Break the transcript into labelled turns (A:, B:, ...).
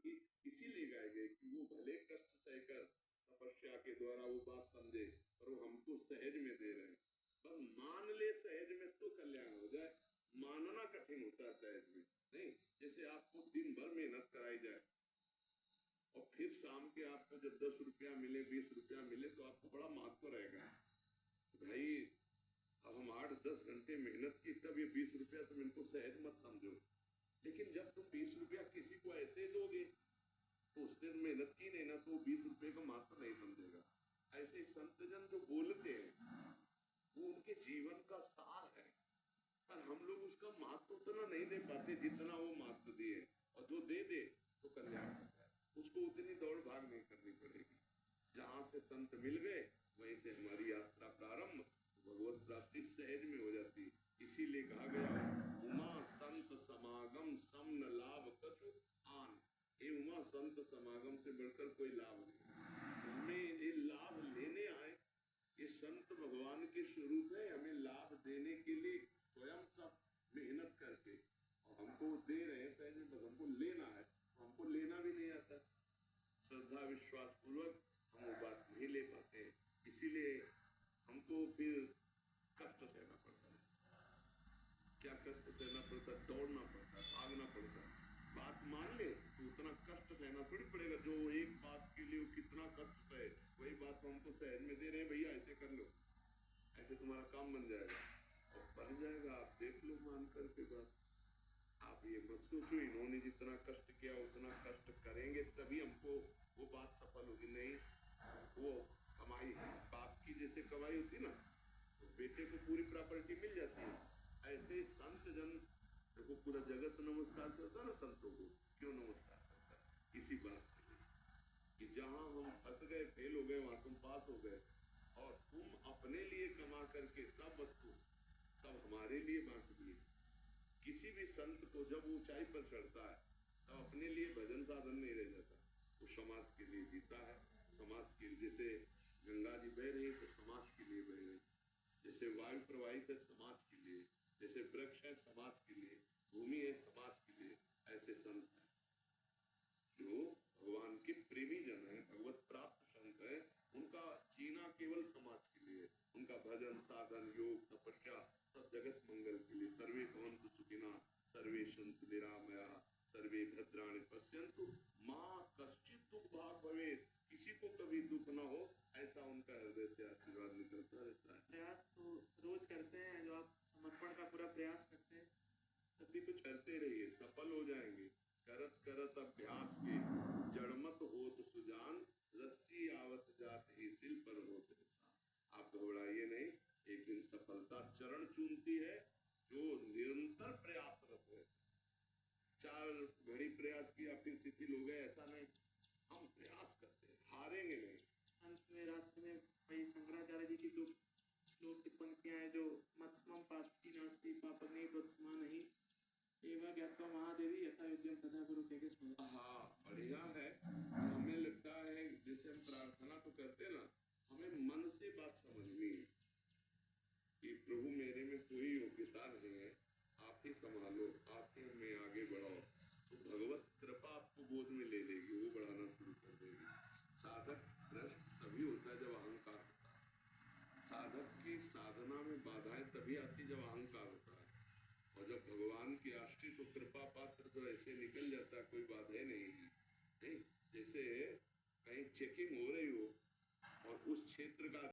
A: की इसीलिए गाए गए कि वो भले कष्ट सहकर तपस्या के द्वारा वो बात समझे, पर वो हमको सहज में दे रहे हैं। बस मान ले सहज में तो कल्याण हो जाए, मानना कठिन होता है सहज में नहीं। जैसे आपको दिन भर मेहनत कराई जाए और फिर शाम के आपको जब 10 रुपया मिले 20 रुपया मिले तो आपको बड़ा महत्व रहेगा भाई। अब हम 8-10 घंटे मेहनत की तब ये 20 रुपया तुम इनको सहज मत समझो। लेकिन जब तुम 20 रुपया किसी को ऐसे दोगे तो उसने मेहनत की नहीं ना, तो 20 रुपये का महत्व नहीं समझेगा। ऐसे संतजन जो बोलते हैं वो उनके जीवन का सार है, पर हम लोग उसका महत्व उतना नहीं दे पाते जितना वो महत्व दिए। और जो दे दे तो कल्याण होता है, उसको उतनी दौड़ भाग नहीं करनी पड़ेगी। जहां से संत मिल गए वहीं से हमारी यात्रा प्रारंभ, भगवत प्राप्ति सहज में हो जाती। इसीलिए कहा गया उमा संत समागम सम न लाभ कछु आन। ये उमा संत समागम से बढ़कर कोई लाभ नहीं। हमें ये लाभ लेने आए, ये संत भगवान के स्वरूप है, हमें लाभ देने के लिए स्वयं सब मेहनत करके, और हमको दे रहे हैं सहज में, बस हमको लेना है। हमको लेना भी नहीं आता, श्रद्धा विश्वास पूर्वक हम वो बात नहीं ले पाते, इसीलिए हमको फिर कष्ट सहना पड़ता है। क्या कष्ट सहना पड़ता है? दौड़ना पड़ता है, भागना पड़ता है। बात मान ले तो उतना कष्ट सहना थोड़ी पड़ेगा। जो एक बात के लिए कितना कष्ट सहे, वही बात हमको सहज में दे रहे हैं, भैया ऐसे कर लो, ऐसे तुम्हारा काम बन जाएगा। और बन जाएगा, आप देख लो मान करके बात। आप ये मत सोचो इन्होंने जितना कष्ट किया उतना कष्ट करेंगे तभी हमको वो बात सफल होगी, नहीं। वो कमाई है, बाप की जैसे कमाई होती ना, तो बेटे को पूरी प्रॉपर्टी मिल जाती है। ऐसे संत जन, देखो पूरा जगत नमस्कार करता है ना संतों को, क्यों नमस्कार करता है? इसी बात के लिए कि जहां हम फंस गए, फेल हो गए, वहां तुम पास हो गए, और तुम अपने लिए कमा करके सब वस्तु सब हमारे लिए बांट दिए। किसी भी संत को जब ऊंचाई पर चढ़ता है तब अपने लिए भजन साधन नहीं रह जाता, वो समाज के लिए जीता है। समाज के लिए, जैसे गंगा जी बह रही तो समाज के लिए बह रही, जैसे वायु प्रवाहित है समाज के लिए, जैसे वृक्ष है समाज के लिए, भूमि है समाज के लिए, ऐसे संत है जो भगवान के प्रेमी जन है, भगवत प्राप्त संत है। उनका जीना केवल समाज के लिए, उनका भजन साधन योग तपस्या सब जगत मंगल के लिए। सर्वे भवन्तु सुखिनः सर्वे सन्तु निरामयाः सर्वे भद्राणि पश्यन्तु मां कश्चित् दुख भाग भवेत्। किसी को कभी दुख ना हो, ऐसा उनका हृदय से आशीर्वाद निकलता रहता है।
B: प्रयास तो रोज करते हैं, जो आप समर्पण का पूरा प्रयास करते हैं,
A: तब भी कुछ करते रहिए, सफल हो जाएंगे। करत करत अभ्यास के जड़मत होत सुजान, रस्सी आवत जात ही सिल पर होत निशान। आप घबराइए नहीं, एक दिन सफलता चरण चूमती है जो निरंतर प्रयासरत है। 4 घड़ी प्रयास किया फिर शिथिल हो गए, ऐसा नहीं। हम प्रयास करते हैं, हारेंगे नहीं।
B: अंत में रात्रि में वही शंकराचार्य जी की 2 श्लोक की पंक्तियां हैं, जो मत्स्मम पापी नास्ति पापग्नि त्वत्समानहि एवं ज्ञात्वा महादेवी यथा योग्यम तथा गुरु के स्मरण।
A: हाँ बढ़िया है। हमें लगता है जैसे हम प्रार्थना तो करते ना, हमें मन से बात समझनी है कि प्रभु मेरे में कोई योग्यता नहीं है, आप ही संभालो, आप ही हमें आगे बढ़ाओ, तो भगवत कृपा आपको बोध में ले लेगी, वो बढ़ाना शुरू कर देगी। साधक भ्रष्ट तभी होता है जब अहंकार होता है। साधक की साधना में बाधाएं तभी आती जब अहंकार होता है, और जब भगवान की आश्रित तो कृपा पात्र तो ऐसे निकल जाता है, कोई बाधाएं नहीं है। नहीं, जैसे कहीं चेकिंग हो रही हो और उस क्षेत्र का